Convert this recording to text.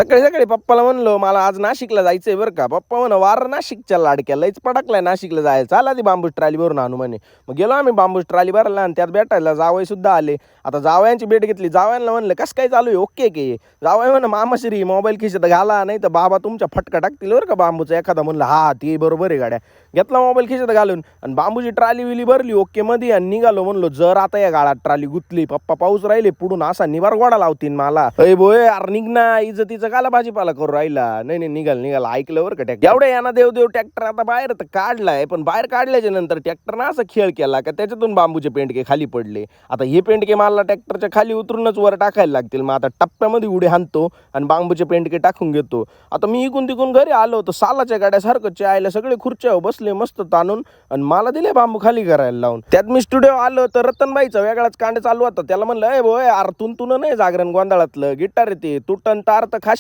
सकाळी सकाळी पप्पाला म्हणलो मला आज नाशिकला जायचंय बरं का. पप्पा म्हण वार नाशिकच्या लाडक्या लईच पडकलाय नाशिकला जायला, चाल आधी बांबूस ट्रॉली भरून आणू म्हणे. मग गेलो आम्ही बांबूस ट्रॉली भरला आणि त्यात भेटायला जावई सुद्धा आले. आता जावयांची भेट घेतली. जावयांना म्हणलं कसं काय चालू आहे, ओके की. जावई म्हण मामाश्री मोबाईल खिशात घाला नाही तर बाबा तुमच्या फटका टाकतील बरं का बांबूचा एखादा. म्हणलं हा ते बरोबर आहे गाड्या. घेतला मोबाईल खिशात घालून आणि बांबूची ट्रॉली विली भरली ओके मध्ये आणि निघालो. म्हणलो जर आता या गाळात ट्रॉली गुतली, पप्पा पाऊस राहिले पुढून असा निवार गोडा लावतील मला. अय बोय अरे निघ ना, इज्जतीचं काला भाजीपाला करू राहिला. नाही नाही निघाल ऐकलं बरं का. ट्रॅक्टर एवढ्या याना देव ट्रॅक्टर आता बाहेर तर काढलाय, पण बाहेर काढल्याच्या नंतर ट्रॅक्टरनं असा खेळ केला का त्याच्यातून बांबूचे पेंडके खाली पडले. आता हे पेंडके मला ट्रॅक्टरच्या खाली उतरूनच वर टाकायला लागतील. मग आता टप्प्यामध्ये उडी हाणतो आणि बांबूचे पेंडके टाकून घेतो. आता मी इकून तिकून घरी आलो होतो सालाच्या गाड्यासारखं चायला सगळे खुर्च्यावर बसले मस्त ताणून आणि मला दिले बांबू खाली करायला लावून. त्यात मी स्टुडिओ आलो तर रतनबाईचा वेगळाच कांड चालू होता. त्याला म्हणलं ए बोय अरे तुन नाही जागरण गोंधळातलं गिटार येते तुटन तार तर खाशी